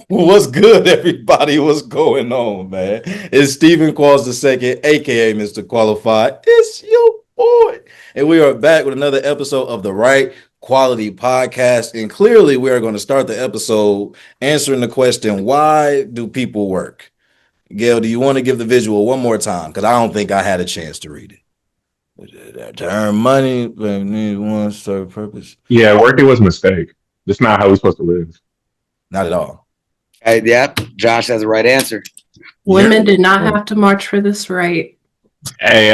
What's good, everybody? What's going on, man? It's Stephen Qualls the second, aka Mr. Qualified. It's your boy, and we are back with another episode of the Wright Quality Podcast. And clearly, we are going to start the episode answering the question: why do people work? Gail, do you want to give the visual one more time? Because I don't think I had a chance to read it. To earn money, but need one certain purpose. Yeah, working was a mistake. That's not how we're supposed to live. Not at all. Yep, Josh has the right answer. Women did not have to march for this right. Hey,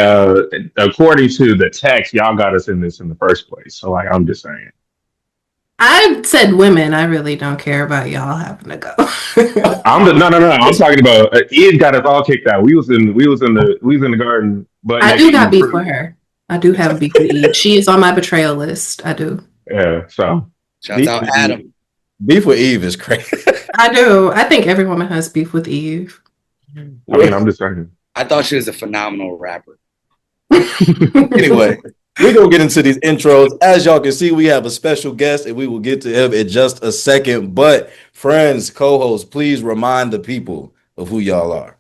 according to the text, y'all got us in this in the first place. So, like, I'm just saying. I said women. I really don't care about y'all having to go. No. I'm talking about Eve got us all kicked out. We was in the garden. But I do got beef with her. I do have beef with Eve. She is on my betrayal list. I do. Yeah. So, shouts out Adam. Beef with Eve is crazy. I do. I think every woman has beef with Eve. I mean, I'm just saying. I thought she was a phenomenal rapper. Anyway, we're going to get into these intros. As y'all can see, we have a special guest, and we will get to him in just a second. But friends, co-hosts, please remind the people of who y'all are.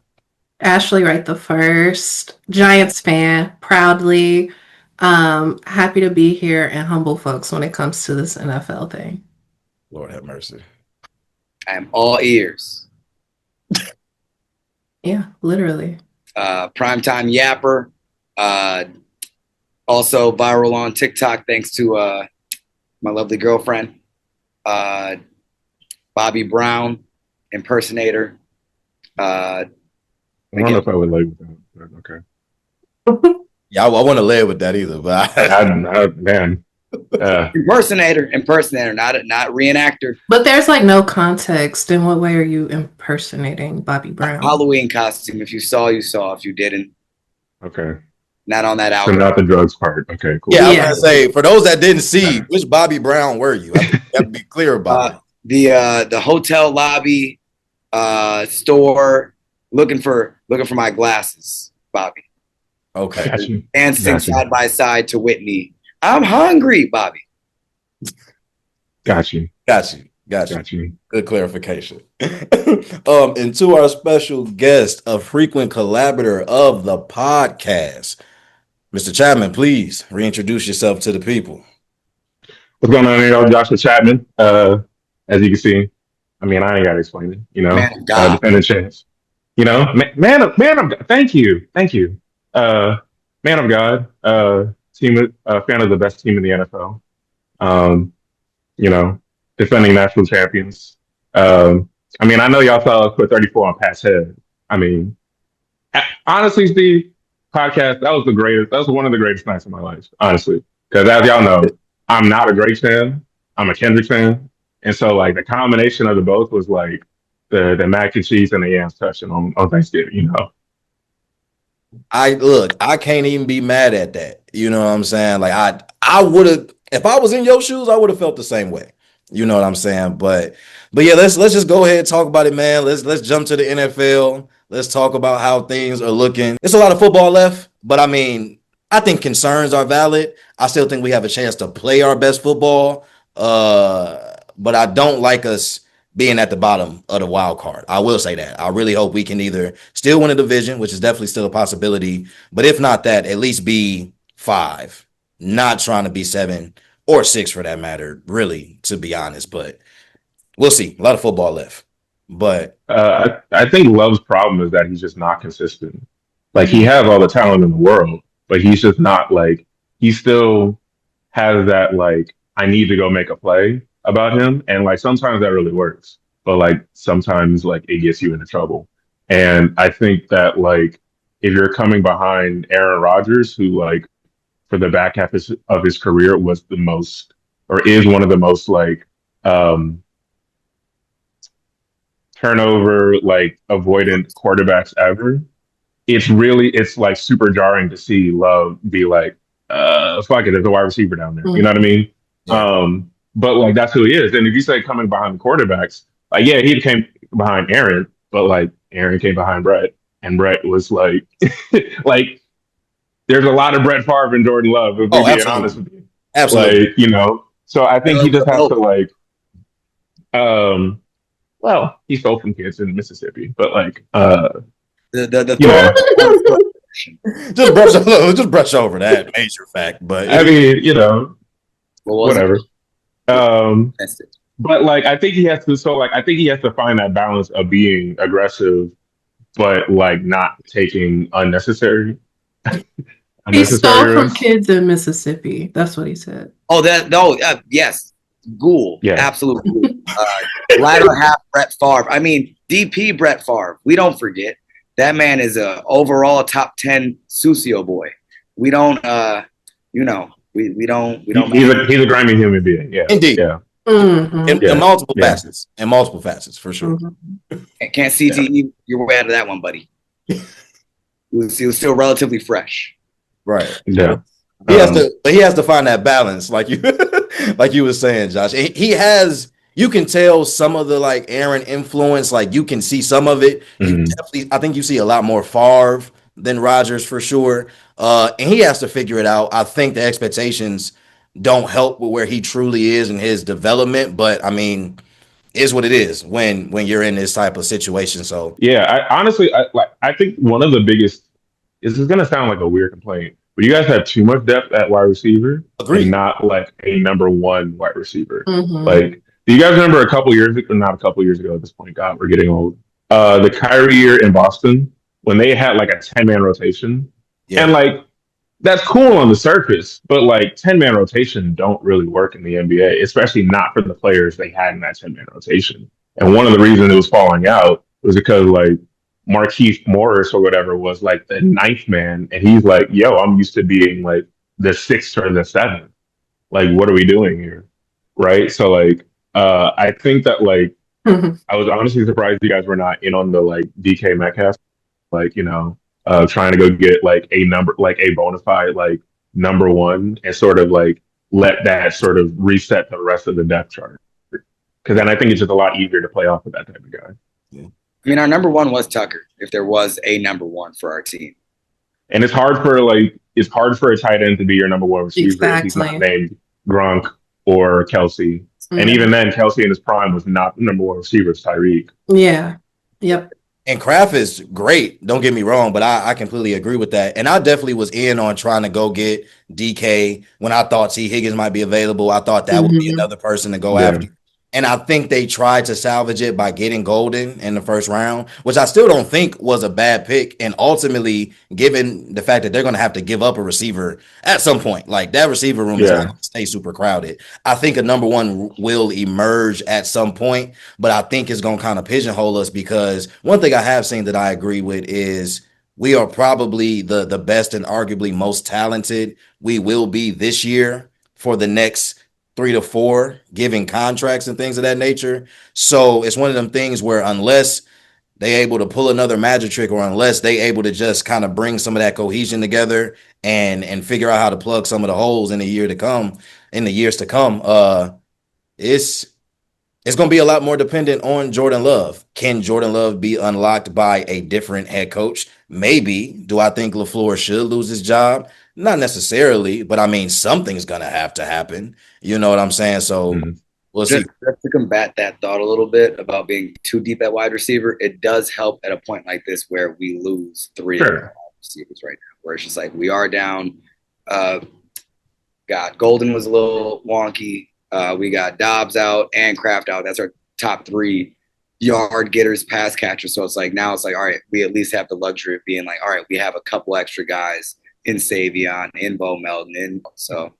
Ashley Wright the first, Giants fan, proudly. Happy to be here and humble folks when it comes to this NFL thing. Lord have mercy. I am all ears. Yeah, literally. Primetime yapper. Also viral on TikTok thanks to my lovely girlfriend. Bobby Brown, impersonator. I don't know if I would like that, but okay. Yeah, I want to lay with that either, but man. Impersonator, not reenactor. But there's like no context. In what way are you impersonating Bobby Brown? Halloween costume. If you saw, you saw. If you didn't, okay. Not on that album. So not the drugs part. Okay, cool. Yeah, I was gonna say, for those that didn't see, which Bobby Brown were you? I have to be clear about it. The hotel lobby store looking for my glasses, Bobby. Okay. Gotcha. Dancing side by side to Whitney. I'm hungry, Bobby. Got you. Good clarification. And to our special guest, a frequent collaborator of the podcast, Mr. Chapman, please reintroduce yourself to the people. What's going on here? Joshua Chapman. As you can see, I mean, I ain't got to explain it. You know, man of God. Defending chance. You know, man of God. Thank you. Man of God. Fan of the best team in the NFL. You know, defending national champions. I mean, I know y'all fell put 34 on Pat's head. I mean, honestly, Steve, podcast, that was one of the greatest nights of my life, honestly. Because as y'all know, I'm not a Drake fan. I'm a Kendrick fan. And so, like, the combination of the both was like the mac and cheese and the yams touching on Thanksgiving, you know? I can't even be mad at that. You know what I'm saying? Like, I would have, if I was in your shoes, I would have felt the same way. You know what I'm saying? But yeah, let's just go ahead and talk about it, man. Let's jump to the NFL. Let's talk about how things are looking. There's a lot of football left, but I mean, I think concerns are valid. I still think we have a chance to play our best football. But I don't like us being at the bottom of the wild card. I will say that. I really hope we can either still win a division, which is definitely still a possibility, but if not that, at least be 5, not trying to be 7 or 6 for that matter, really, to be honest. But we'll see. A lot of football left. But I think Love's problem is that he's just not consistent. Like, he has all the talent in the world, but he's just not, like, he still has that, like, I need to go make a play about him. And, like, sometimes that really works, but, like, sometimes, like, it gets you into trouble. And I think that, like, if you're coming behind Aaron Rodgers, who, like, for the back half of his career was the most, or is one of the most, like, turnover, like, avoidant quarterbacks ever, it's like super jarring to see Love be like, fuck it, there's a wide receiver down there. You know what I mean? Yeah. But, like, that's who he is. And if you say coming behind the quarterbacks, like, yeah, he came behind Aaron, but, like, Aaron came behind Brett, and Brett was like, like, there's a lot of Brett Favre and Jordan Love, if we're being honest with you. Absolutely. Like, you know, so I think he just has to, well, he stole from kids in Mississippi, but like, The you know, just brush over that major fact. But I mean, you know, what was it? whatever. Um, That's it. but like, I think he has to. So like, I think he has to find that balance of being aggressive, but like not taking He stole unnecessary from risks. kids in Mississippi. That's what he said. Oh, that no, yes, Ghoul, Yeah, absolute Ghoul. Latter half Brett Favre. I mean, DP Brett Favre. We don't forget that man is a overall top 10 Sucio boy. We don't, we don't. he's a grimy human being. Yeah, indeed, yeah, Mhm. in multiple yeah. facets, for sure. Mhm. Can't CTE your way out of that one, buddy. He was still relatively fresh. Right. Yeah. He has to find that balance, like you like you were saying, Josh. He has, you can tell some of the like Aaron influence, like you can see some of it. You Mhm. definitely, I think you see a lot more Favre than Rodgers for sure. And he has to figure it out. I think the expectations don't help with where he truly is in his development, but I mean, is what it is when you're in this type of situation. So Yeah, I honestly, I think one of the biggest, this is gonna sound like a weird complaint, but you guys have too much depth at wide receiver and agreed. not like a number one wide receiver. Mhm. Like, do you guys remember a couple years ago, not a couple years ago at this point, God, we're getting old. The Kyrie year in Boston when they had like a 10-man rotation. Yeah. And like that's cool on the surface, but like 10-man rotation don't really work in the NBA, especially not for the players they had in that 10-man rotation. And one of the reasons it was falling out was because like Marquise Morris or whatever was like the ninth man, and he's like, "Yo, I'm used to being like the sixth or the seventh. Like, what are we doing here?" Right? So like, I think that like Mhm. I was honestly surprised you guys were not in on the like DK Metcalf, like trying to go get like a bona fide like number one, and sort of like let that sort of reset the rest of the depth chart. Because then I think it's just a lot easier to play off of that type of guy. Yeah. I mean, our number one was Tucker. If there was a number one for our team, And it's hard for a tight end to be your number one receiver if he's not Exactly. named Gronk or Kelsey. And Mhm. even then, Kelsey in his prime was not the number one receiver. It's Tyreek. Yeah. Yep. And Kraft is great. Don't get me wrong, but I completely agree with that. And I definitely was in on trying to go get DK when I thought T. Higgins might be available. I thought that would be Mhm. another person to go Yeah. after. And I think they tried to salvage it by getting Golden in the first round, which I still don't think was a bad pick. And ultimately, given the fact that they're going to have to give up a receiver at some point, like that receiver room is not Yeah. going to stay super crowded. I think a number one will emerge at some point, but I think it's going to kind of pigeonhole us because one thing I have seen that I agree with is we are probably the best and arguably most talented we will be this year for the next 3 to 4, giving contracts and things of that nature. So it's one of them things where unless they able to pull another magic trick or unless they able to just kind of bring some of that cohesion together and figure out how to plug some of the holes in the years to come, it's going to be a lot more dependent on Jordan Love. Can Jordan Love be unlocked by a different head coach? Maybe. Do I think LaFleur should lose his job? Not necessarily, but I mean, something's going to have to happen. You know what I'm saying? So we'll see. just to combat that thought a little bit about being too deep at wide receiver, it does help at a point like this where we lose three of our wide receivers right now, where it's just like we are down. Golden was a little wonky. We got Dobbs out and Kraft out. That's our top 3 yard getters, pass catchers. So it's like now it's like, all right, we at least have the luxury of being like, all right, we have a couple extra guys in Savion, in Bo Melton, so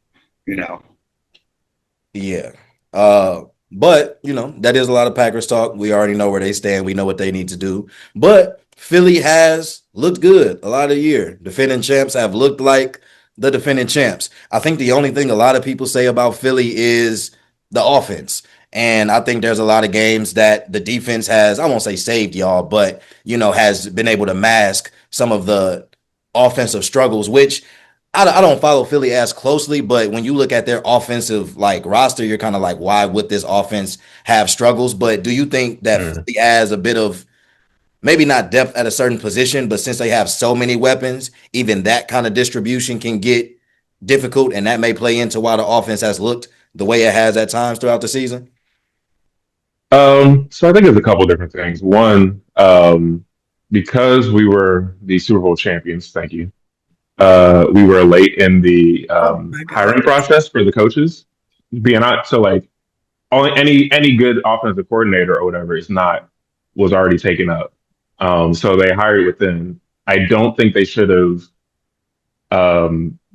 Yeah. But that is a lot of Packers talk. We already know where they stand. We know what they need to do. But Philly has looked good a lot of the year. Defending champs have looked like the defending champs. I think the only thing a lot of people say about Philly is the offense. And I think there's a lot of games that the defense has, I won't say saved y'all, but has been able to mask some of the offensive struggles, which I don't follow Philly as closely, but when you look at their offensive like roster, you're kind of like, why would this offense have struggles? But do you think that Philly has a bit of maybe not depth at a certain position, but since they have so many weapons, even that kind of distribution can get difficult, and that may play into why the offense has looked the way it has at times throughout the season? So I think there's a couple different things. One, because we were the Super Bowl champions, thank you. We were late in the Oh my God. hiring process for the coaches. Being honest, so like only any good offensive coordinator or whatever is not was already taken up. So they hired within. I don't think they should have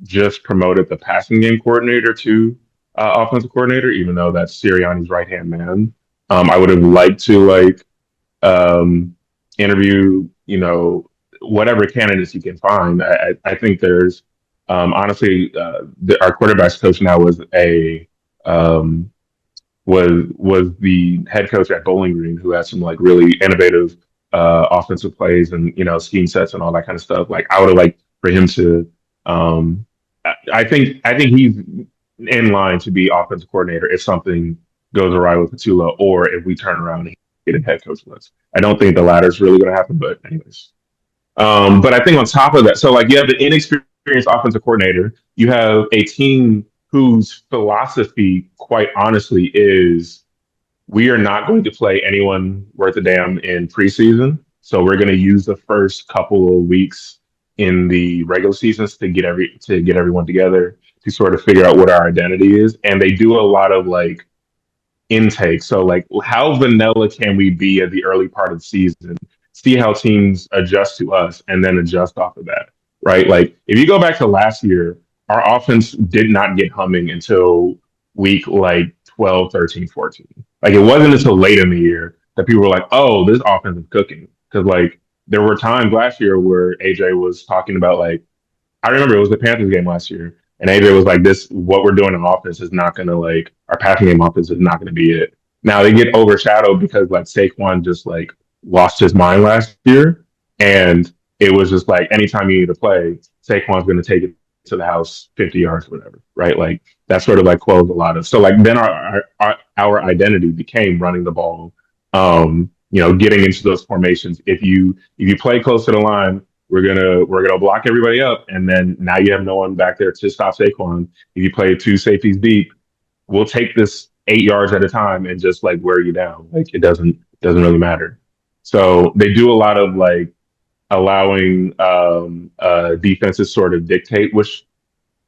just promoted the passing game coordinator to offensive coordinator, even though that's Sirianni's right hand man. I would have liked to um, interview, whatever candidates you can find. I think there's honestly our quarterbacks coach now um, was the head coach at Bowling Green, who had some like really innovative offensive plays and scheme sets and all that kind of stuff. Like I would have liked for him to. I think he's in line to be offensive coordinator if something goes awry with Patula, or if we turn around and get a head coach list. I don't think the latter is really going to happen, but anyways. But I think on top of that, so like you have the inexperienced offensive coordinator, you have a team whose philosophy, quite honestly, is we are not going to play anyone worth a damn in preseason. So we're going to use the first couple of weeks in the regular seasons to get everyone together to sort of figure out what our identity is. And they do a lot of like intake. So like how vanilla can we be at the early part of the season? See how teams adjust to us and then adjust off of that. Right. Like if you go back to last year, our offense did not get humming until week like 12, 13, 14. Like it wasn't until late in the year that people were like, oh, this offense is cooking. Because like there were times last year where AJ was talking about like I remember it was the Panthers game last year, and AJ was like, "This what we're doing in offense is not going to like our passing game offense is not going to be it." Now they get overshadowed because like Saquon just like lost his mind last year, and it was just like anytime you need to play, Saquon's going to take it to the house 50 yards or whatever, right? Like that sort of like quells a lot of. So like then our identity became running the ball, getting into those formations. If you play close to the line we're gonna block everybody up, and then now you have no one back there to stop Saquon. If you play two safeties deep, we'll take this 8 yards at a time and just like wear you down. Like it doesn't really matter. So they do a lot of like allowing defenses sort of dictate, which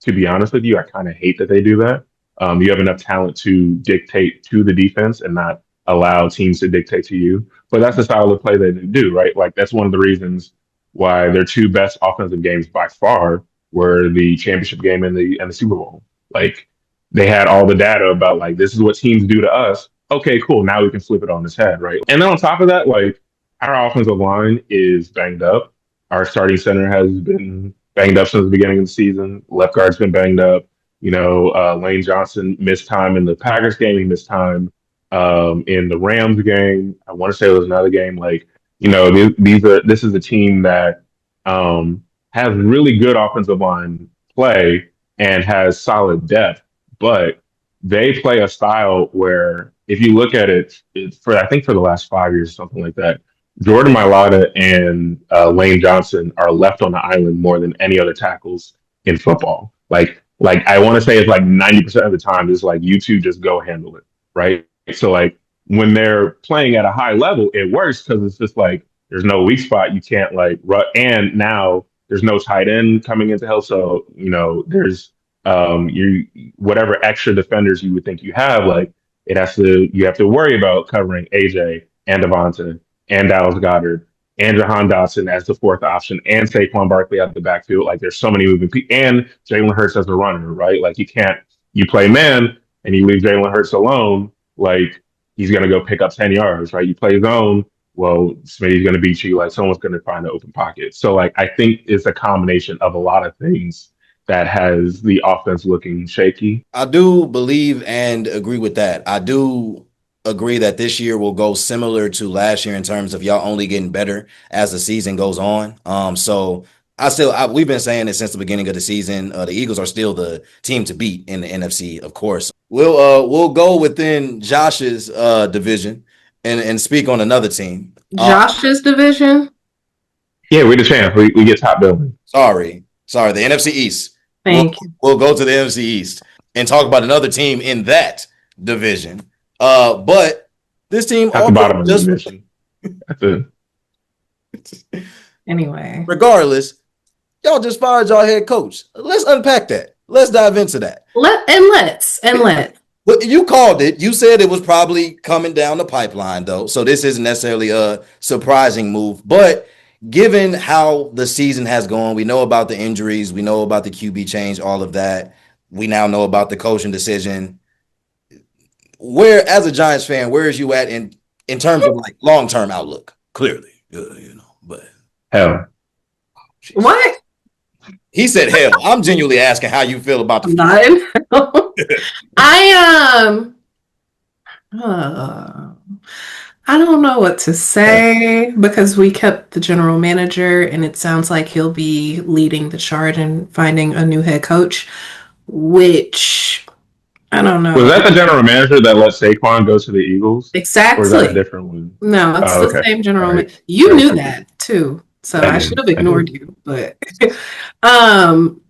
to be honest with you, I kind of hate that they do that. You have enough talent to dictate to the defense and not allow teams to dictate to you. But that's the style of play they do, right? Like that's one of the reasons why their two best offensive games by far were the championship game and the Super Bowl. Like they had all the data about like this is what teams do to us. Okay, cool. Now we can flip it on its head, right? And then on top of that, like our offensive line is banged up. Our starting center has been banged up since the beginning of the season. Left guard's been banged up. Lane Johnson missed time in the Packers game. He missed time in the Rams game. I want to say it was another game. Like, this is a team that has really good offensive line play and has solid depth, but they play a style where if you look at it, for I think for the last 5 years or something like that, Jordan Mailata and Lane Johnson are left on the island more than any other tackles in football. Like I want to say it's like 90% of the time it's like you two just go handle it, right? So like when they're playing at a high level, it works because it's just like there's no weak spot. You can't like run, and now there's no tight end coming into help. So there's you whatever extra defenders you would think you have, like you have to worry about covering AJ and Devonta and Dallas Goddard and Jahan Dotson as the fourth option and Saquon Barkley at the backfield. Like there's so many moving pieces and Jalen Hurts as a runner, right? Like you play man and you leave Jalen Hurts alone, like he's going to go pick up 10 yards, right? You play zone, well, Smitty's going to beat you. Like someone's going to find an open pocket. So like, I think it's a combination of a lot of things that has the offense looking shaky. I do believe and agree with that. I do agree that this year will go similar to last year in terms of y'all only getting better as the season goes on. So we've been saying it since the beginning of the season. The Eagles are still the team to beat in the NFC, of course. We'll go within Josh's division and speak on another team. Josh's division? Yeah, we're the champ. We get top billing. Sorry, the NFC East. Thank you. We'll go to the NFC East and talk about another team in that division. But This team At the also bottom of the just division. That's it. Anyway, regardless, y'all just fired y'all head coach. Let's unpack that. Let's dive into that. let's. Well, you called it. You said it was probably coming down the pipeline, though. So this isn't necessarily a surprising move. But given how the season has gone, we know about the injuries, we know about the QB change, all of that. We now know about the coaching decision. Where, as a Giants fan, where is you at in terms of like long-term outlook? Clearly, but Hell. What? He said, "Hell." I'm genuinely asking how you feel about the I'm future. not in hell. Uh, I don't know what to say because we kept the general manager, and it sounds like he'll be leading the charge and finding a new head coach, which I don't know. Was that the general manager that let Saquon go to the Eagles? Or is that a Exactly. different one? No, it's Oh, the okay. same general All right. manager. You All knew right. that too, so I I did. should have I ignored did. you, but um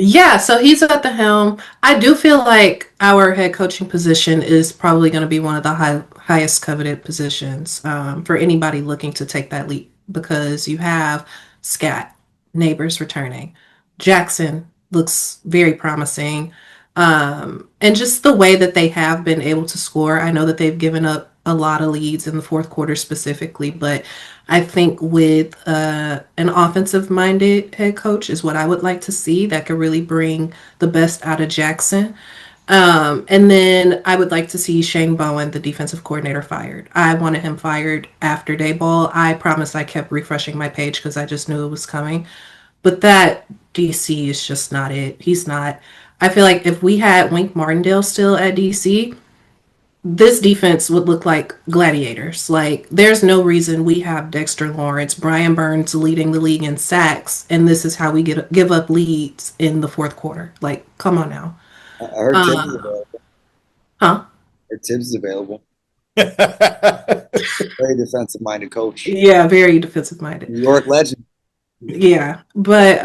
yeah, so he's at the helm. I do feel like our head coaching position is probably going to be one of the highest coveted positions for anybody looking to take that leap because you have Scat, Neighbors returning. Jackson looks very promising. And just the way that they have been able to score, I know that they've given up a lot of leads in the fourth quarter specifically, but I think with an offensive minded head coach is what I would like to see that could really bring the best out of Jackson. And then I would like to see Shane Bowen, the defensive coordinator, fired. I wanted him fired after Dayball. I promise I kept refreshing my page because I just knew it was coming. But that DC is just not it. He's not. I feel like if we had Wink Martindale still at DC, this defense would look like gladiators. Like, there's no reason we have Dexter Lawrence, Brian Burns leading the league in sacks, and this is how we give up leads in the fourth quarter. Like, come on now. I heard Tibbs is Uh, available. huh? Tibbs is available. Yeah. Very defensive minded coach. Yeah, very defensive minded. New York legend. Yeah, but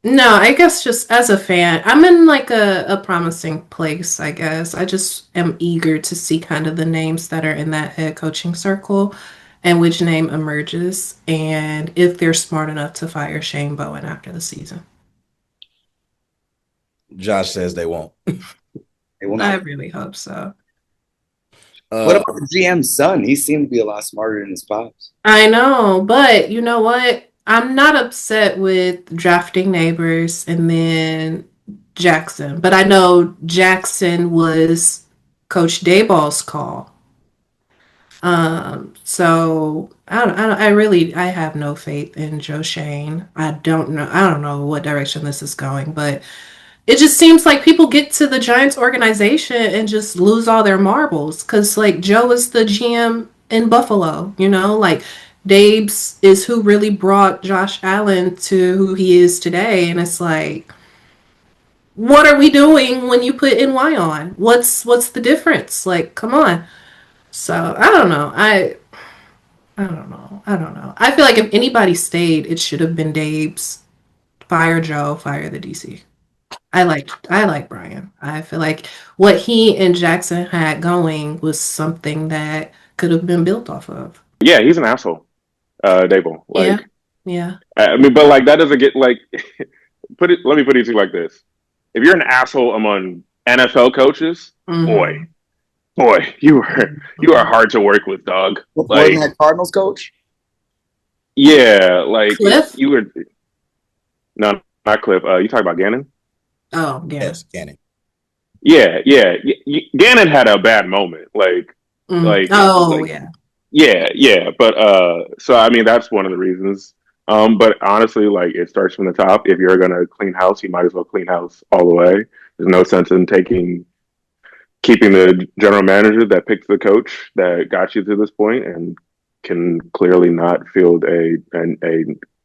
no, I guess just as a fan, I'm in like a promising place, I guess. I just am eager to see kind of the names that are in that head coaching circle and which name emerges and if they're smart enough to fire Shane Bowen after the season. Josh says they won't. They will I not. really hope so. What about the GM's son? He seemed to be a lot smarter than his pops. I know, but you know what? I'm not upset with drafting Neighbors and then Jackson, but I know Jackson was Coach Dayball's call. So I have no faith in Joe Shane. I don't know what direction this is going, but it just seems like people get to the Giants organization and just lose all their marbles. Cause like Joe is the GM in Buffalo, like Dabes is who really brought Josh Allen to who he is today. And it's like, what are we doing when you put NY on? What's the difference? Like, come on. So I don't know. I don't know. I don't know. I feel like if anybody stayed, it should have been Dabes. Fire Joe, fire the DC. I like Brian. I feel like what he and Jackson had going was something that could have been built off of. Yeah, he's an asshole, Dable. Yeah. Like, Yeah. I mean, but like that doesn't get like let me put it to you like this. If you're an asshole among NFL coaches, Mhm. boy, you are hard to work with, dog. Wasn't Like, that Cardinals coach? yeah, like Cliff? you were no, not Cliff. You talking about Gannon? Oh, yeah. Yes, Canning. Yeah. Gannon had a bad moment. Oh, yeah. Yeah. But so I mean, that's one of the reasons. But honestly, like it starts from the top. If you're gonna clean house, you might as well clean house all the way. There's no sense in keeping the general manager that picked the coach that got you to this point and can clearly not field a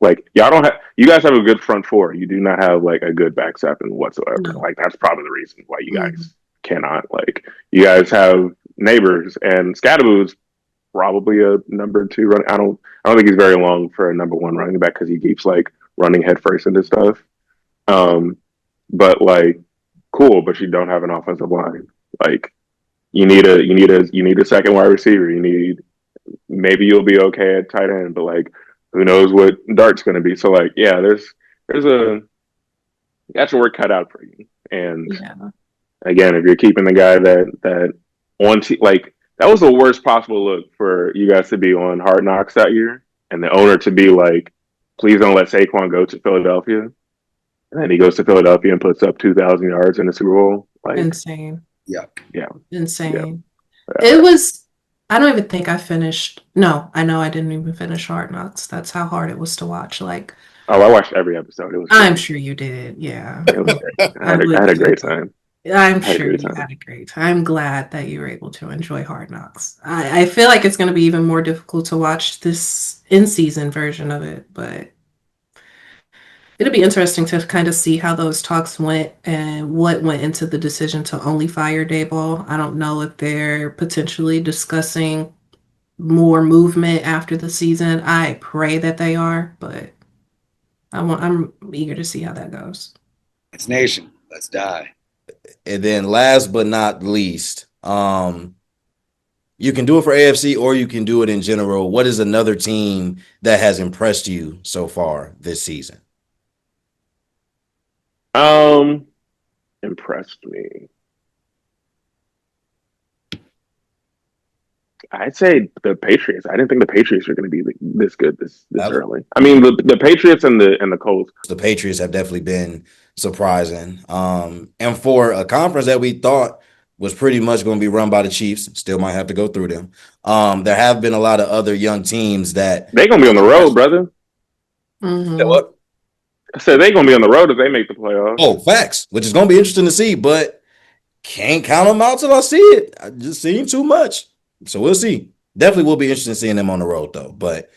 like y'all don't have you guys have a good front four. You do not have like a good back seven whatsoever. No. Like that's probably the reason why you Mhm. guys cannot like you guys have Neighbors and Scadaboo's probably a number two running. I don't think he's very long for a number one running back because he keeps like running headfirst into stuff. But like cool, but you don't have an offensive line. Like You need a second wide receiver. Maybe you'll be okay at tight end, but like who knows what Dart's going to be. So like yeah, there's a got your work cut out for you. And Yeah. again, if you're keeping the guy that like that was the worst possible look for you guys to be on Hard Knocks that year, and the owner to be like, please don't let Saquon go to Philadelphia, and then he goes to Philadelphia and puts up 2,000 yards in the Super Bowl. Like, Insane. Yeah. yeah, Insane. yeah. It was, I don't even think I finished. No, I know I didn't even finish Hard Knocks. That's how hard it was to watch. Like, Oh, I watched every episode. It was I'm great. sure you did. Yeah. It was great. I had a great time. I'm I had a sure great you time. had a great time. I'm glad that you were able to enjoy Hard Knocks. I feel like it's going to be even more difficult to watch this in-season version of it, but it'll be interesting to kind of see how those talks went and what went into the decision to only fire Dayball. I don't know if they're potentially discussing more movement after the season. I pray that they are, but I'm eager to see how that goes. It's nation. Let's die. And then last but not least, you can do it for AFC or you can do it in general. What is another team that has impressed you so far this season? Impressed me. I'd say the Patriots. I didn't think the Patriots were going to be this good this early. I mean, the Patriots and the Colts. The Patriots have definitely been surprising. And for a conference that we thought was pretty much going to be run by the Chiefs, still might have to go through them. There have been a lot of other young teams that they're going to be on the road, brother. Mm-hmm. What? I said they're going to be on the road if they make the playoffs. Oh, facts, which is going to be interesting to see, but can't count them out till I see it. I just seen too much. So we'll see. Definitely will be interesting seeing them on the road, though. But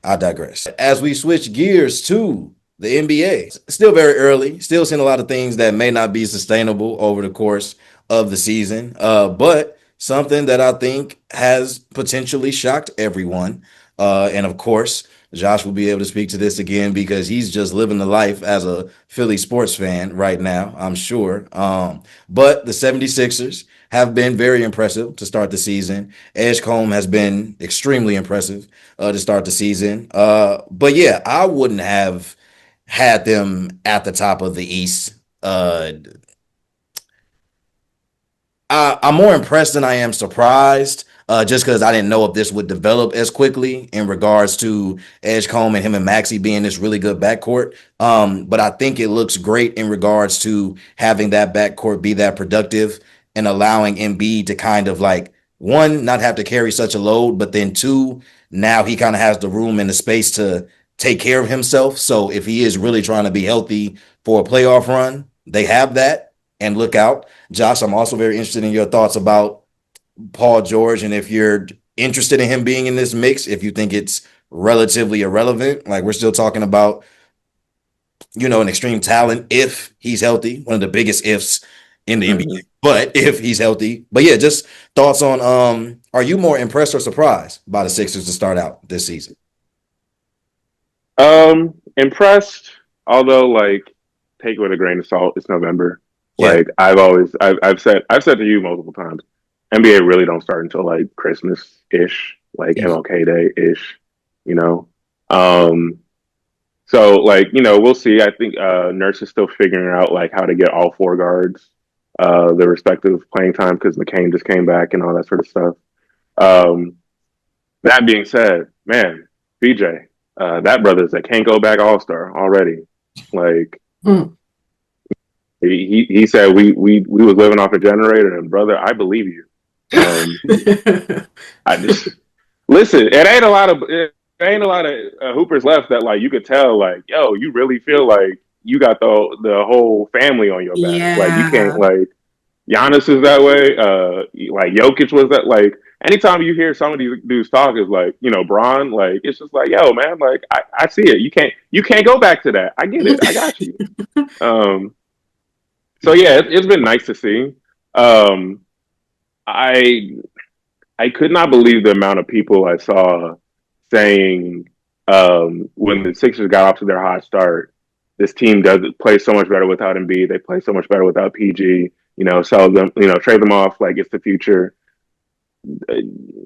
I digress. As we switch gears to the NBA, still very early, still seeing a lot of things that may not be sustainable over the course of the season, but something that I think has potentially shocked everyone. And of course, Josh will be able to speak to this again because he's just living the life as a Philly sports fan right now, I'm sure. But the 76ers have been very impressive to start the season. Edgecombe has been extremely impressive to start the season. But yeah, I wouldn't have had them at the top of the East. I'm more impressed than I am surprised, just because I didn't know if this would develop as quickly in regards to Edgecombe and him and Maxey being this really good backcourt. But I think it looks great in regards to having that backcourt be that productive and allowing Embiid to kind of like, one, not have to carry such a load, but then two, now he kind of has the room and the space to take care of himself. So if he is really trying to be healthy for a playoff run, they have that. And look out. Josh, I'm also very interested in your thoughts about Paul George and if you're interested in him being in this mix, if you think it's relatively irrelevant. Like we're still talking about, an extreme talent if he's healthy, one of the biggest ifs in the NBA. But if he's healthy. But yeah, just thoughts on are you more impressed or surprised by the Sixers to start out this season? Impressed, although like take it with a grain of salt. It's November. Yeah. Like I've said to you multiple times, NBA really don't start until like Christmas ish, like MLK Day ish, So like we'll see. I think Nurse is still figuring out like how to get all four guards the respective playing time because McCain just came back and all that sort of stuff. That being said, man, BJ, that brother's that can't go back All-Star already. Like. He said we was living off a generator, and brother, I believe you. I just listen. It ain't a lot of hoopers left that like you could tell like, yo, you really feel like you got the whole family on your back. Yeah. Like you can't like Giannis is that way. Like Jokic was that like. Anytime you hear some of these dudes talk is like, Bron, like it's just like, yo, man, like I see it. You can't go back to that. I get it. I got you. So yeah, it's been nice to see. I could not believe the amount of people I saw saying when the Sixers got off to their hot start, this team does play so much better without Embiid. They play so much better without PG. sell them, trade them off like it's the future.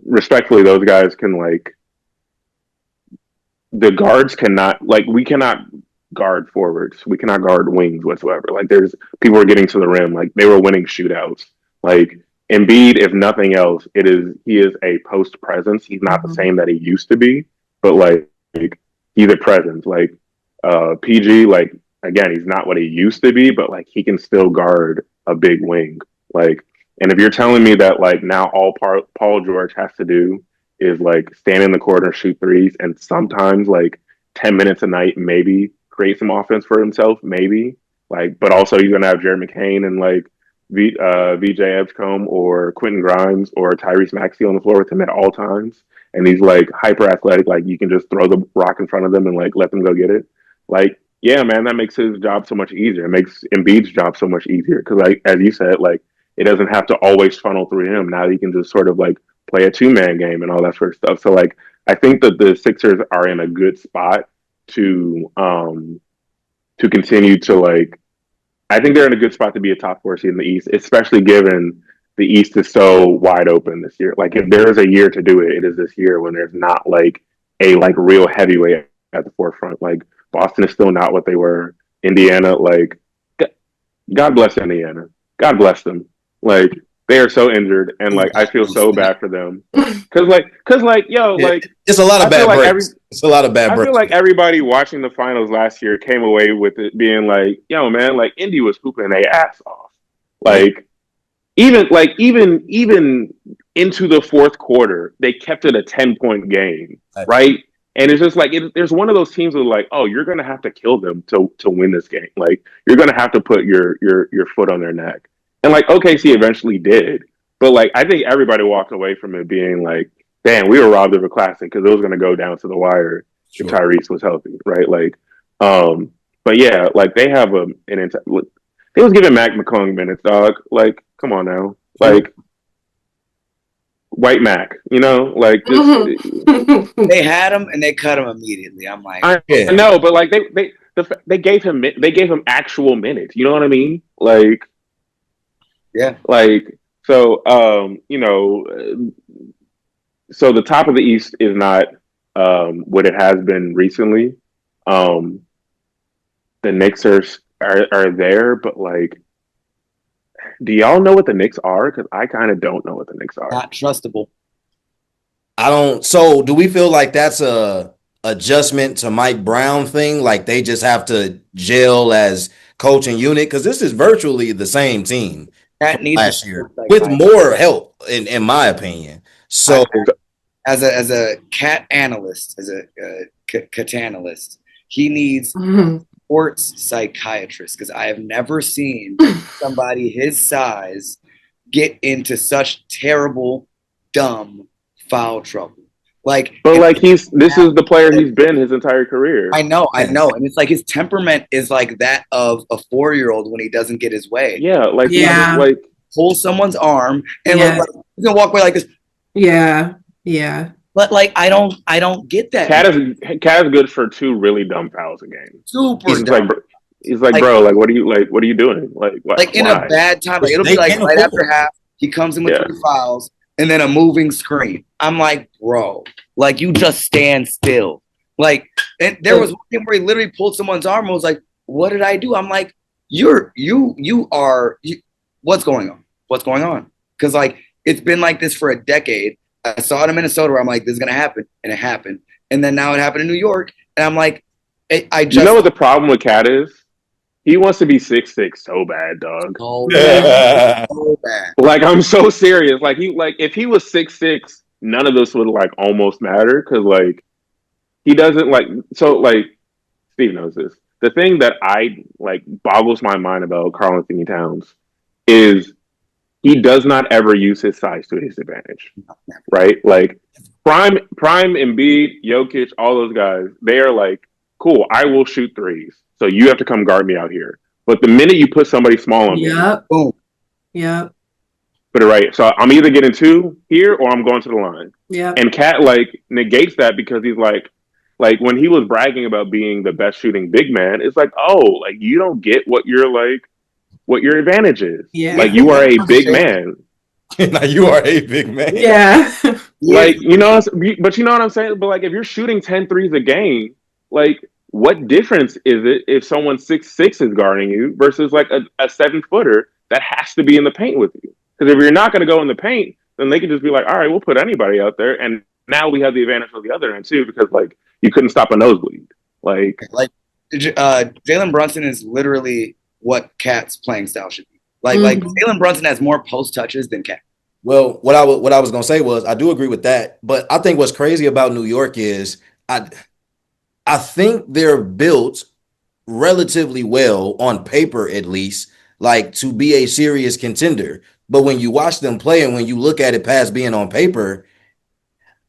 Respectfully, those guys can the guards cannot we cannot guard forwards. We cannot guard wings whatsoever. Like there's people are getting to the rim. Like they were winning shootouts. Like Embiid, if nothing else, he is a post presence. He's not the same that he used to be, but he's a presence. Like PG, again, he's not what he used to be, but he can still guard a big wing. And if you're telling me that now all Paul George has to do is stand in the corner, shoot threes, and sometimes 10 minutes a night, maybe create some offense for himself, maybe. But also he's gonna have Jared McCain and VJ Edgecombe or Quentin Grimes or Tyrese Maxey on the floor with him at all times. And he's hyper athletic, you can just throw the rock in front of them and let them go get it. Yeah, man, that makes his job so much easier. It makes Embiid's job so much easier because, as you said, it doesn't have to always funnel through him. Now he can just sort of play a 2-man game and all that sort of stuff. So I think that the Sixers are in a good spot to continue to I think they're in a good spot to be a top 4 seed in the East, especially given the East is so wide open this year. If there is a year to do it, it is this year when there's not a real heavyweight at the forefront. Boston is still not what they were. Indiana, God bless Indiana. God bless them. They are so injured, and I feel so bad for them. Cause it's a lot of bad breaks. It's a lot of bad breaks. I feel like everybody watching the finals last year came away with it being yo, man, Indy was hooping their ass off. Even into the fourth quarter, they kept it a 10-point game, right? And it's just there's one of those teams where oh, you're gonna have to kill them to win this game. You're gonna have to put your foot on their neck. And OKC eventually did, but I think everybody walked away from it being damn, we were robbed of a classic because it was gonna go down to the wire if Tyrese was healthy, right? But yeah, they have they was giving Mac McClung minutes, dog. Come on now, White Mac, just, they had him and they cut him immediately. I'm I know, but they gave him actual minutes. You know what I mean? Yeah. So so the top of the East is not what it has been recently. The Knicks are there, but do y'all know what the Knicks are? Because I kind of don't know what the Knicks are. Not trustable. I don't. So do we feel like that's a adjustment to Mike Brown thing? They just have to gel as coaching unit? Because this is virtually the same team last year with more help, in my opinion. So as a cat analyst, as a cat analyst, he needs sports psychiatrist because I have never seen somebody his size get into such terrible, dumb foul trouble. But this is the player he's been his entire career. I know, and it's his temperament is that of a 4-year-old when he doesn't get his way. Yeah, pull someone's arm and he's gonna walk away like this. Yeah. But I don't get that. Cat is good for 2 really dumb fouls a game. Super dumb. He's bro, what are you doing? In a bad time, it'll be right after half. He comes in with 3 fouls and then a moving screen. I'm bro, you just stand still. And there was one game where he literally pulled someone's arm and was what did I do? I'm you are what's going on? What's going on? Because it's been this for a decade. I saw it in Minnesota where I'm this is gonna happen, and it happened. And then now it happened in New York, and I'm I just. You know what the problem with Cat is? He wants to be 6'6" so bad, dog. Oh, so bad. I'm so serious. If he was 6'6", none of this would almost matter because he doesn't Steve knows this. The thing that I boggles my mind about Karl-Anthony Towns is he does not ever use his size to his advantage, right? Prime Embiid, Jokic, all those guys, they are cool, I will shoot threes. So you have to come guard me out here. But the minute you put somebody small on me, boom. Yep. Put it right. So I'm either getting 2 here or I'm going to the line. Yeah. And Cat negates that because he's when he was bragging about being the best shooting big man, it's you don't get what you're what your advantage is. Yeah. Like, you are a big man. Now you are a big man. Yeah. Like, but you know what I'm saying? But like, if you're shooting 10 threes a game, like, what difference is it if someone 6'6" is guarding you versus like a 7-footer that has to be in the paint with you? Because if you're not going to go in the paint, then they can just be like, all right, we'll put anybody out there. And now we have the advantage of the other end too, because like, you couldn't stop a nosebleed. Like Jalen Brunson is literally what Cat's playing style should be. Like Jalen Brunson has more post touches than Cat. Well, what I was gonna say was I do agree with that, but I think what's crazy about New York is I think they're built relatively well on paper, at least, like to be a serious contender. But when you watch them play and when you look at it past being on paper,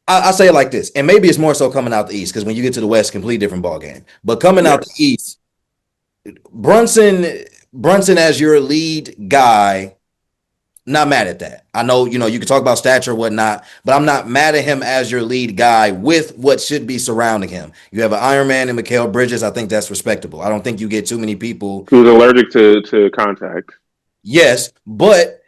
I say it like this, and maybe it's more so coming out the East, because when you get to the West, completely different ball game. But coming out the East, Brunson as your lead guy, not mad at that. I know, you can talk about stature or whatnot, but I'm not mad at him as your lead guy with what should be surrounding him. You have an Iron Man and Miguel Bridges. I think that's respectable. I don't think you get too many people who's allergic to contact. Yes, but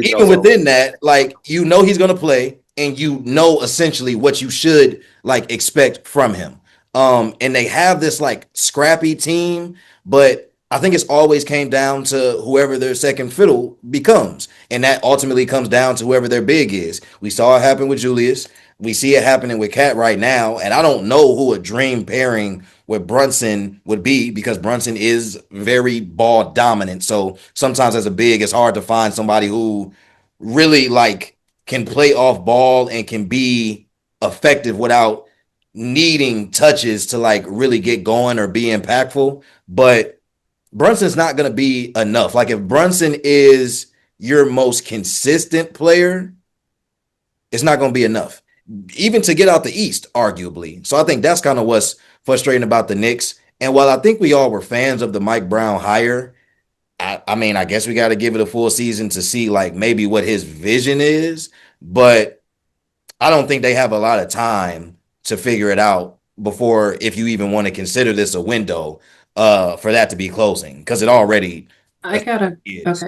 even within that, like, he's going to play, and essentially what you should like expect from him. And they have this like scrappy team, but I think it's always came down to whoever their second fiddle becomes. And that ultimately comes down to whoever their big is. We saw it happen with Julius. We see it happening with Cat right now. And I don't know who a dream pairing with Brunson would be, because Brunson is very ball dominant. So sometimes as a big, it's hard to find somebody who really like can play off ball and can be effective without needing touches to like really get going or be impactful. But Brunson's not going to be enough. Like, if Brunson is your most consistent player, it's not going to be enough, even to get out the East, arguably. So I think that's kind of what's frustrating about the Knicks. And while I think we all were fans of the Mike Brown hire, I mean, I guess we got to give it a full season to see like maybe what his vision is. But I don't think they have a lot of time to figure it out before, if you even want to consider this a window, for that to be closing, because it already okay,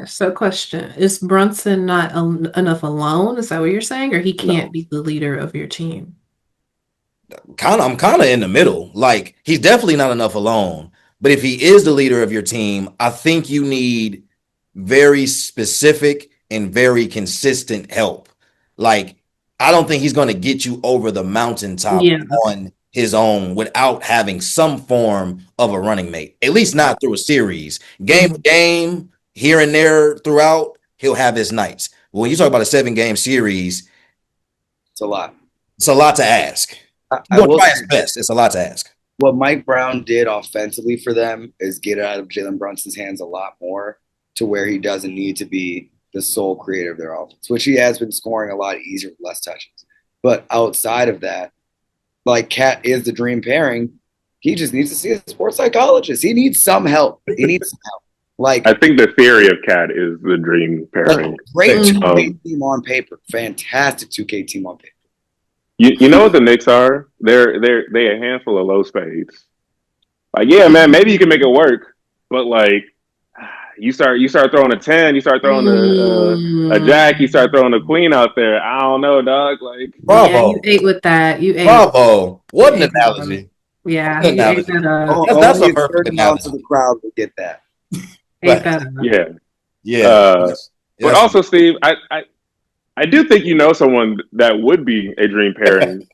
so question, is Brunson not enough alone? Is that what you're saying? Or he can't be the leader of your team? I'm kind of in the middle. Like, he's definitely not enough alone, but if he is the leader of your team, I think you need very specific and very consistent help. Like, I don't think he's going to get you over the mountaintop on his own without having some form of a running mate, at least not through a series. Game to game, here and there throughout, he'll have his nights. When you talk about a 7-game series, it's a lot. It's a lot to ask. I will try his best. It's a lot to ask. What Mike Brown did offensively for them is get it out of Jalen Brunson's hands a lot more, to where he doesn't need to be the sole creator of their offense, which he has been scoring a lot easier with less touches. But outside of that, like, Cat is the dream pairing. He just needs to see a sports psychologist. He needs some help. Like, I think the theory of Cat is the dream pairing. Great 2K team on paper. Fantastic 2K team on paper. You know what the Knicks are? They're a handful of low spades. Like, yeah, man, maybe you can make it work, but like, you start throwing a 10, you start throwing a jack, you start throwing a queen out there. I don't know, dog. Like, bravo. Yeah, you ate with that. You ate. Bravo. What an analogy. Yeah, you ate that that's a perfect analogy. Of the crowd will get that. Ate that yeah. Yes. But also, Steve, I do think you know someone that would be a dream pairing.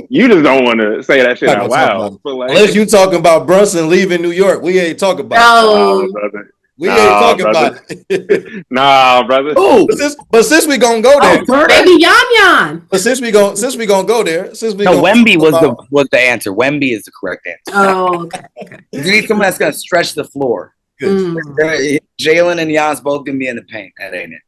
You just don't want to say that shit out loud. Like, unless you talking about Brunson leaving New York, we ain't talking about it. Brother. We ain't talking about it. Nah, brother. Oh, but since we gonna go there, baby Yan. But since we gonna go there, Wemby was the answer. Wemby is the correct answer. Oh, okay. You need someone that's gonna stretch the floor. Jalen and Giannis both gonna be in the paint. That ain't it.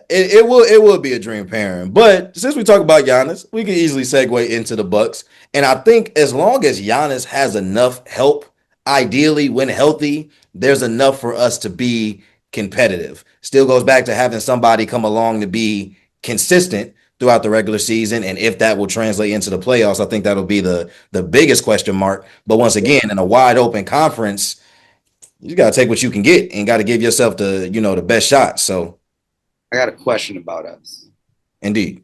It will be a dream pairing. But since we talk about Giannis, we can easily segue into the Bucks. And I think as long as Giannis has enough help, ideally when healthy, there's enough for us to be competitive. Still goes back to having somebody come along to be consistent throughout the regular season. And if that will translate into the playoffs, I think that'll be the biggest question mark. But once again, in a wide open conference, You got to take what you can get and got to give yourself the best shot. So, I got a question about us. indeed,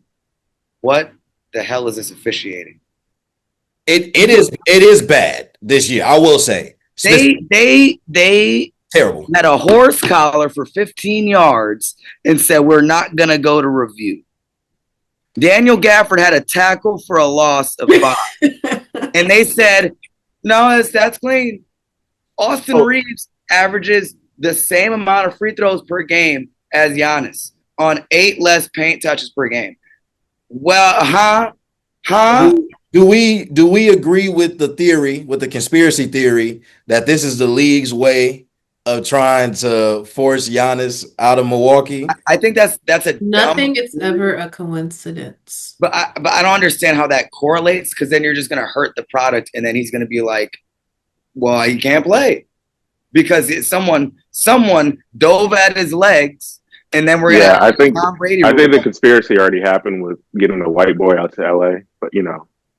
What the hell is this officiating? it is bad this year. I will say They terrible. had a horse collar for 15 yards and said we're not gonna go to review. Daniel Gafford had a tackle for a loss of 5, and they said no, that's clean. Austin Reeves averages the same amount of free throws per game as Giannis on 8 less paint touches per game. Well, Do we agree with the conspiracy theory, that this is the league's way of trying to force Giannis out of Milwaukee? I think that's a Nothing is ever a coincidence. But I don't understand how that correlates, because then you're just going to hurt the product, and then he's going to be like, well, he can't play because someone dove at his legs, and then we're gonna I think Tom Brady. I think the conspiracy already happened with getting a white boy out to LA, but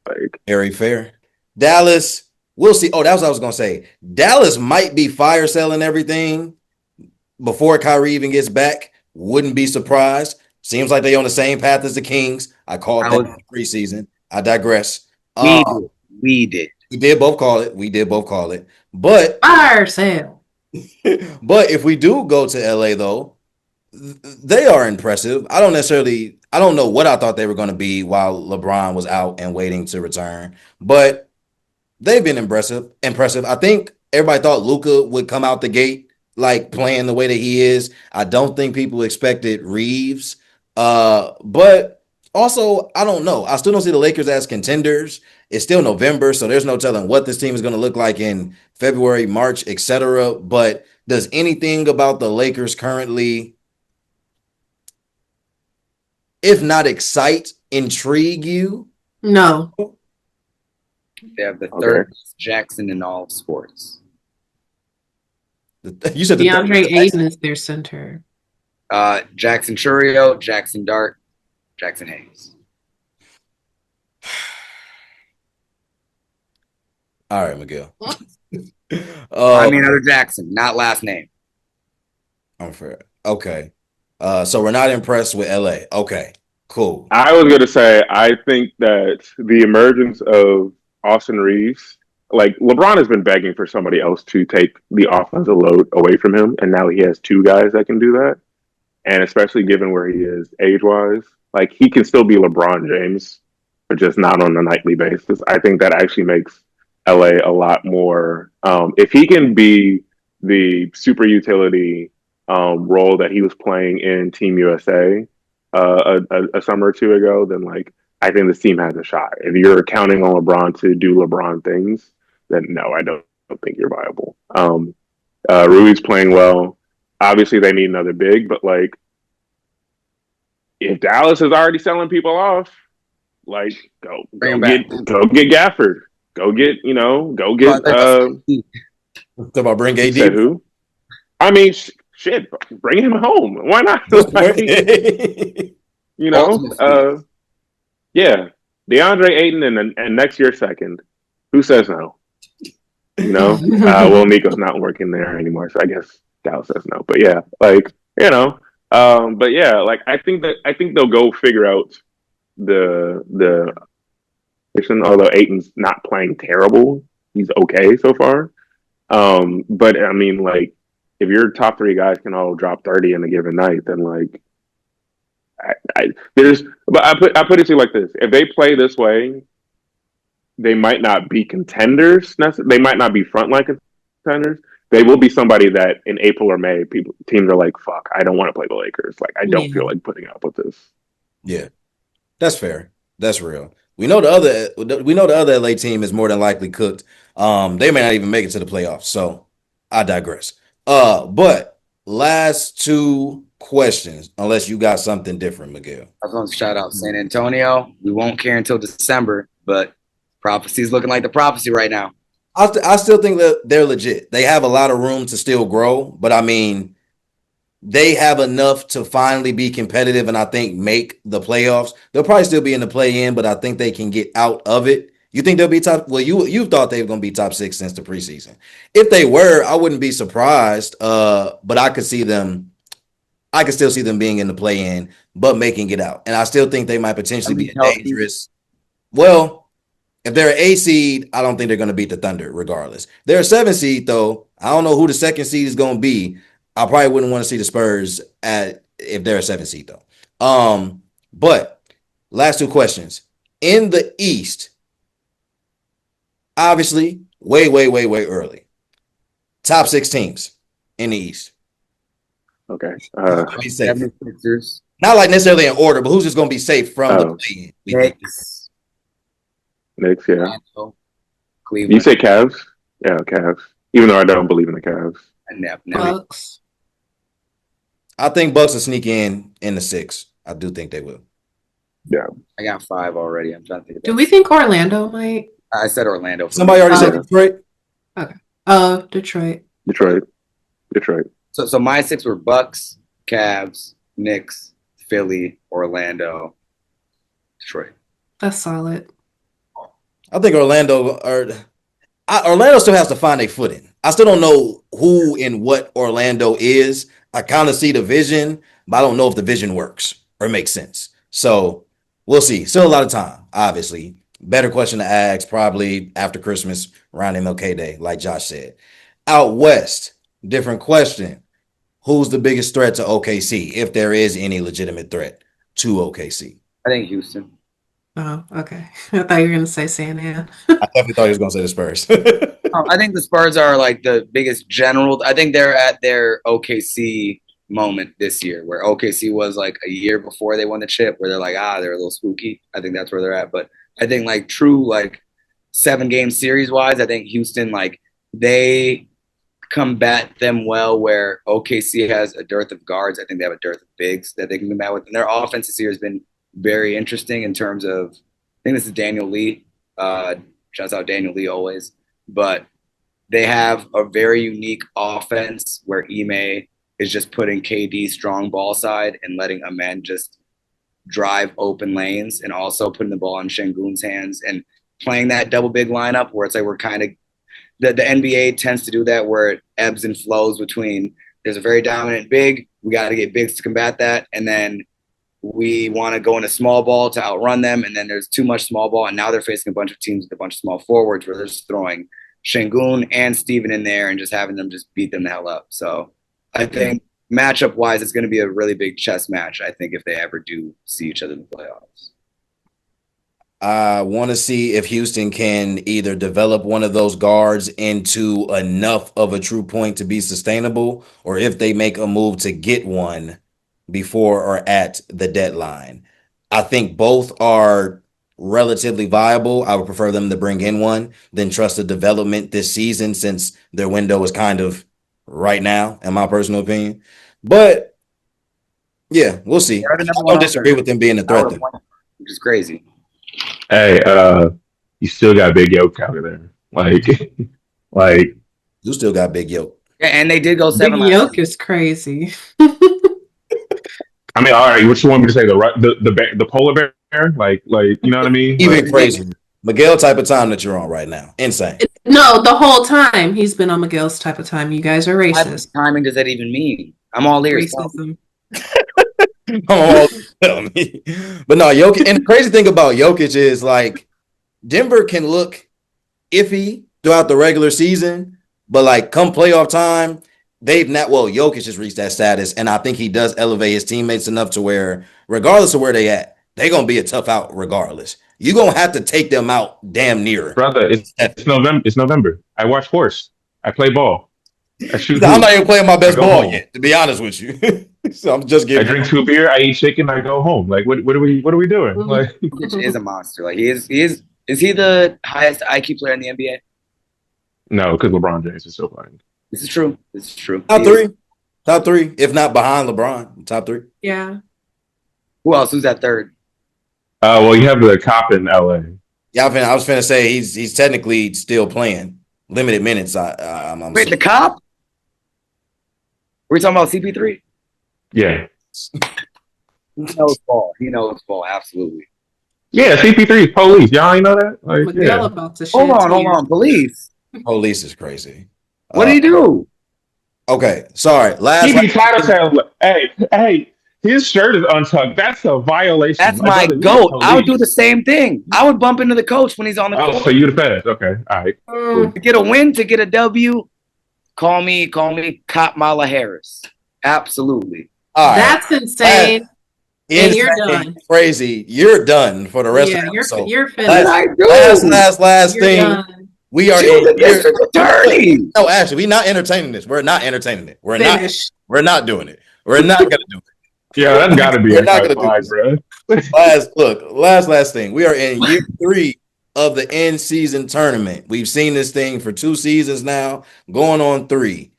like Very fair. Dallas, we'll see. Oh, that's what I was gonna say. Dallas might be fire selling everything before Kyrie even gets back. Wouldn't be surprised. Seems like they on the same path as the Kings. I called that in the preseason. I digress. We did. We did both call it. We did both call it. But Fire sale. but if we do go to LA though, they are impressive. I don't know what I thought they were going to be while LeBron was out and waiting to return, but they've been impressive. I think everybody thought Luka would come out the gate like playing the way that he is. I don't think people expected Reeves. But also, I don't know. I still don't see the Lakers as contenders. It's still November, so there's no telling what this team is going to look like in February, March, etc. But does anything about the Lakers currently, if not excite, intrigue you? No. They have the third Jackson in all of sports. You said DeAndre Ayton is their center. Jackson Churio, Jackson Dart, Jackson Hayes. All right, Miguel. I mean, other Jackson, not last name. I'm fair. Okay. So we're not impressed with LA. Okay, cool. I was going to say, I think that the emergence of Austin Reeves, like LeBron has been begging for somebody else to take the offensive load away from him, and now he has 2 guys that can do that. And especially given where he is age-wise, like he can still be LeBron James, but just not on a nightly basis. I think that actually makes LA a lot more. If he can be the super utility role that he was playing in Team USA a summer or 2 ago, then like I think this team has a shot. If you're counting on LeBron to do LeBron things, then no, I don't think you're viable. Rui's playing well. Obviously, they need another big, but like if Dallas is already selling people off, like go get Gafford. Go get. Talk about bring AD. Said who? I mean, shit, bring him home. Why not? Yeah, DeAndre Ayton and next year second. Who says no? Well, Nico's not working there anymore, so I guess Dallas says no. But yeah, like but yeah, like I think they'll go figure out the although Ayton's not playing terrible, he's okay so far. But I mean, like if your top 3 guys can all drop 30 in a given night, then like I put it to you like this: if they play this way, they might not be contenders. They might not be frontline contenders. They will be somebody that in April or May, teams are like, "Fuck, I don't want to play the Lakers. Like, I don't feel like putting up with this." Yeah, that's fair. That's real. We know the other LA team is more than likely cooked. They may not even make it to the playoffs. So I digress. But last 2 questions, unless you got something different, Miguel. I was going to shout out San Antonio. We won't care until December, but prophecy's looking like the prophecy right now. I still think that they're legit. They have a lot of room to still grow, but I mean, they have enough to finally be competitive and I think make the playoffs. They'll probably still be in the play-in, but I think they can get out of it You think they'll be top? Well, you thought they were going to be top 6 since the preseason. If they were, I wouldn't be surprised. But I could see them. I could still see them being in the play-in, but making it out. And I still think they might potentially be dangerous. Well, if they're an 8 seed, I don't think they're going to beat the Thunder regardless. They're a 7 seed, though. I don't know who the 2nd seed is going to be. I probably wouldn't want to see the Spurs if they're a 7 seed, though. But last 2 questions. In the East, obviously, way early. Top 6 teams in the East. Okay. Be safe. 76ers. Not like necessarily in order, but who's just going to be safe from the play-in? Knicks. Knicks, yeah. Cleveland. You say Cavs? Yeah, Cavs. Even though I don't believe in the Cavs. Bucks. I think Bucks will sneak in the 6. I do think they will. Yeah. I got 5 already. I'm trying to think. Do we think Orlando might? I said Orlando. Somebody already said Detroit? Okay. Detroit. Detroit. So my 6 were Bucks, Cavs, Knicks, Philly, Orlando, Detroit. That's solid. I think Orlando still has to find a footing. I still don't know who and what Orlando is. I kind of see the vision, but I don't know if the vision works or makes sense. So we'll see. Still a lot of time, obviously. Better question to ask probably after Christmas, around MLK Day, like Josh said. Out West, different question. Who's the biggest threat to OKC, if there is any legitimate threat to OKC? I think Houston. Oh, okay. I thought you were going to say San Antonio. I definitely thought he was going to say the Spurs. I think the Spurs are like the biggest general. I think they're at their OKC moment this year, where OKC was like a year before they won the chip, where they're like, they're a little spooky. I think that's where they're at. But I think like true, like 7-game series wise, I think Houston, like they combat them well, where OKC has a dearth of guards. I think they have a dearth of bigs that they can combat with. And their offense this year has been very interesting in terms of, I think this is Daniel Lee. Shouts out Daniel Lee always. But they have a very unique offense where Ime is just putting KD strong ball side and letting a man just drive open lanes, and also putting the ball in Şengün's hands and playing that double big lineup where it's like we're kind of the NBA tends to do that, where it ebbs and flows between there's a very dominant big, we got to get bigs to combat that, and then we want to go into small ball to outrun them, and then there's too much small ball, and now they're facing a bunch of teams with a bunch of small forwards where they're just throwing Şengün and Steven in there and just having them just beat them the hell up. So I think matchup wise, it's going to be a really big chess match, I think, if they ever do see each other in the playoffs. I want to see if Houston can either develop one of those guards into enough of a true point to be sustainable, or if they make a move to get one before or at the deadline. I think both are relatively viable. I would prefer them to bring in one than trust the development this season, since their window is kind of right now, in my personal opinion. But yeah, we'll see. I don't disagree with them being a threat, which is crazy. Hey, you still got Big Yoke out of there. Like you still got Big Yoke. Yeah, and they did go 7. Big Yoke is crazy. I mean, all right. What you want me to say? The polar bear? Like you know what I mean? Even crazy. Miguel type of time that you're on right now. Insane. No, the whole time he's been on Miguel's type of time. You guys are racist. What timing does that even mean? I'm all ears. Racism. But no, Jokic. And the crazy thing about Jokic is, like, Denver can look iffy throughout the regular season, but like come playoff time, Jokic has reached that status, and I think he does elevate his teammates enough to where, regardless of where they at, they're gonna be a tough out regardless. You're gonna have to take them out damn near. Brother, it's November. It's November. I watch horse. I play ball. I'm not even playing my best ball yet, to be honest with you. So I'm just getting. I drink 2 beer. I eat chicken. I go home. Like, what are we doing? Mm-hmm. Like, Jokic is a monster. Like he is. Is he the highest IQ player in the NBA? No, because LeBron James is so fine. This is true. Top three, if not behind LeBron. Top 3. Yeah. Who else? Who's that third? Well, you have the cop in LA. Yeah, I was finna say he's technically still playing limited minutes. I'm Wait, the cop? We're talking about CP3. Yeah. He knows ball. Absolutely. Yeah, CP3 is police. Y'all ain't know that? Like, Miguel yeah. about to Hold shed on. tears. Police. Police is crazy. What do you do? Okay, sorry. He be tattletale. Hey, his shirt is untucked. That's a violation. That's My my brother, you the goat. I would do the police. same thing. I would bump into the coach when he's on the Oh, court. so you the feds. Okay, all right. Cool. To get a win, to get a W, call me Kamala Harris. Absolutely. All right. That's insane. And you're done. Crazy. You're done for the rest of the episode. You're What did finished. I do? Last You're thing. done. We are She was a district attorney. No, actually, we're not entertaining this. We're not entertaining it. We're Finished. not. We're not doing it. We're not gonna do it. Yeah, that's got to be We're not gonna do anti-flag, this. bro. Last thing. We are in year 3 of the end season tournament. We've seen this thing for 2 seasons now, going on 3.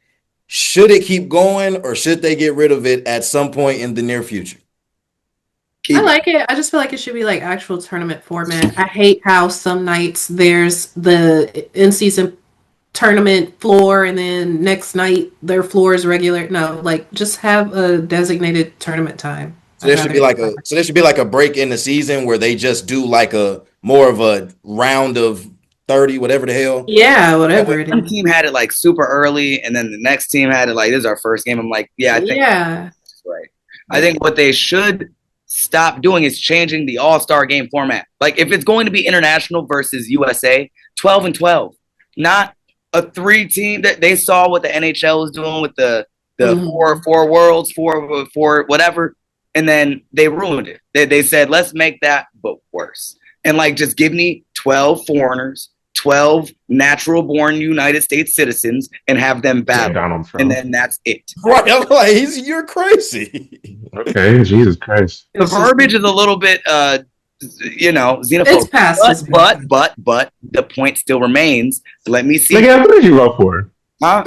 Should it keep going, or should they get rid of it at some point in the near future? I like it. I just feel like it should be like actual tournament format. I hate how some nights there's the in-season tournament floor and then next night their floor is regular. No, like just have a designated tournament time. So there should be like a break in the season where they just do like a more of a round of 30, whatever the hell. Yeah, whatever it One is. team had it like super early, and then the next team had it like, this is our first game. I'm like, yeah, I think that's right. I think what they should stop doing is changing the All-Star game format. Like if it's going to be international versus USA, 12 and 12, not a 3-team that they saw what the NHL was doing with the four worlds, four whatever, and then they ruined it. They said, let's make that but worse. And like just give me 12 foreigners, 12 natural born United States citizens, and have them battle. And then that's it. Right. I'm like, you're crazy. Okay, Jesus Christ. The verbiage is a little bit xenophobic. It's past but the point still remains. Let me see. Miguel, who did you vote for? Huh?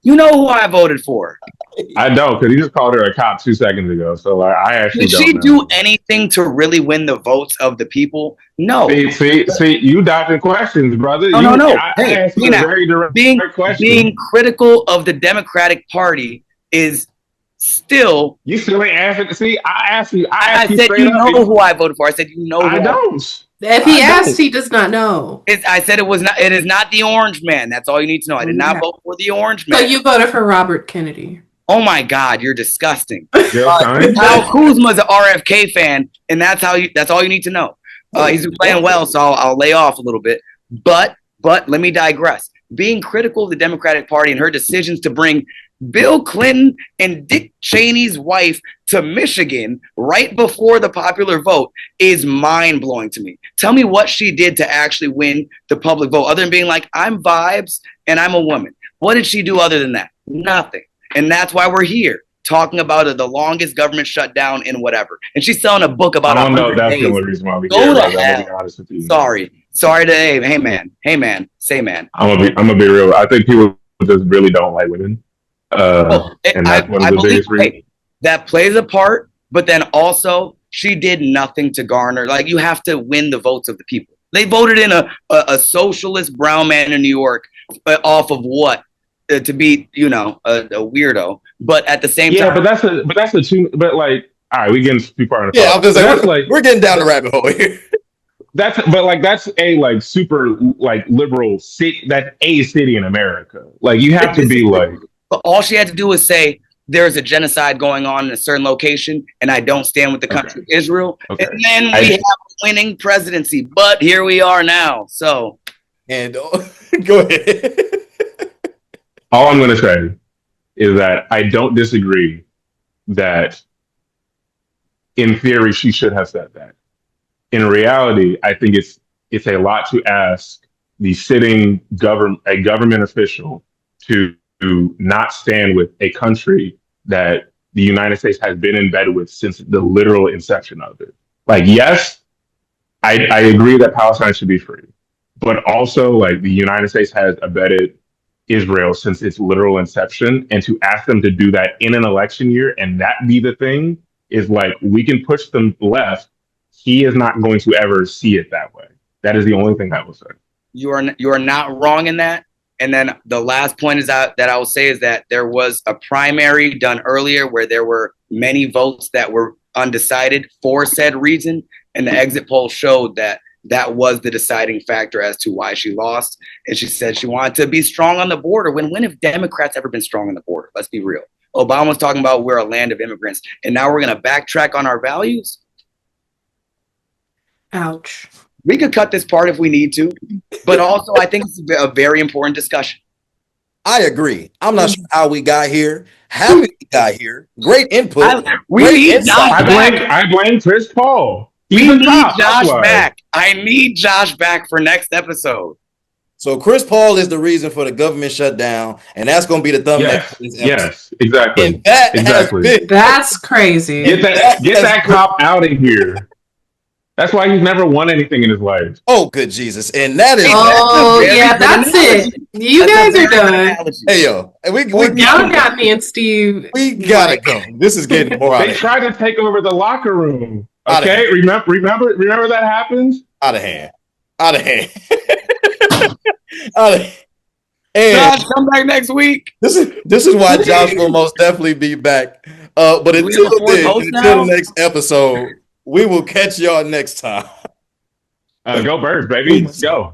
You know who I voted for. I don't, because you just called her a cop 2 seconds ago. So like, I actually Did she do anything to really win the votes of the people? No. See, you dodging questions, brother. No. I asked you a very direct question. Being critical of the Democratic Party is still. You still ain't answered. See, I asked you. I said you know who I voted for. I said you know. I don't. If he asked, he does not know. I said it was not. It is not the Orange Man. That's all you need to know. I did not vote for the Orange Man. So you voted for Robert Kennedy. Oh my God, you're disgusting. Kyle Kuzma's an RFK fan, and that's all you need to know. He's been playing well, so I'll lay off a little bit. But let me digress. Being critical of the Democratic Party and her decisions to bring Bill Clinton and Dick Cheney's wife to Michigan right before the popular vote is mind-blowing to me. Tell me what she did to actually win the public vote, other than being like, I'm vibes and I'm a woman. What did she do other than that? Nothing. And that's why we're here, talking about the longest government shutdown in whatever. And she's selling a book about 100 that's days. the only reason why we Go here. to I'm hell. gonna be honest with you. Sorry to hey man, say man. I'm gonna be real. I think people just really don't like women. And that's one of the biggest reasons. That plays a part, but then also she did nothing to garner. Like you have to win the votes of the people. They voted in a socialist brown man in New York off of what? To be, a weirdo, but at the same time, but like, all right, we getting too far in the I'm just saying, we're getting down the rabbit hole here. That's a like super like liberal city. That's a city in America. Like you have to be like. But all she had to do was say there is a genocide going on in a certain location, and I don't stand with the country of Israel. Okay. And then we have a winning presidency. But here we are now. So, and go ahead. All I'm going to say is that I don't disagree that in theory she should have said that. In reality, I think it's a lot to ask the sitting government official to not stand with a country that the United States has been in bed with since the literal inception of it. Like, yes, I agree that Palestine should be free, but also like the United States has abetted Israel since its literal inception, and to ask them to do that in an election year and that be the thing is like, we can push them left. He is not going to ever see it that way. That is the only thing I will say. You are not wrong in that. And then the last point is that I will say is that there was a primary done earlier where there were many votes that were undecided for said reason. And the exit poll showed that was the deciding factor as to why she lost. And she said she wanted to be strong on the border. When have Democrats ever been strong on the border? Let's be real. Obama was talking about we're a land of immigrants, and now we're going to backtrack on our values. Ouch. We could cut this part if we need to, but also I think it's a very important discussion. I agree. I'm not sure how we got here. Happy we got here. Great input. We Great need insight. Josh back. I blame Chris Paul. We need Josh back. I need Josh back for next episode. So Chris Paul is the reason for the government shutdown, and that's going to be the thumbnail. Yes, exactly. And that Exactly. has been, That's crazy. Get that cop out of here. That's why he's never won anything in his life. oh, good Jesus. And that is, That's it. You guys are done. hey, yo, Y'all got me and Steve. we got to go. This is getting more out They of tried to take over the locker room. Outta Okay, here. remember that happens. Out of hand. Out of hand. Out of hand. And Josh, come back next week. this is why Josh will most definitely be back. But until have a fourth host until now? the next episode, we will catch y'all next time. Go Birds, baby. Let's go.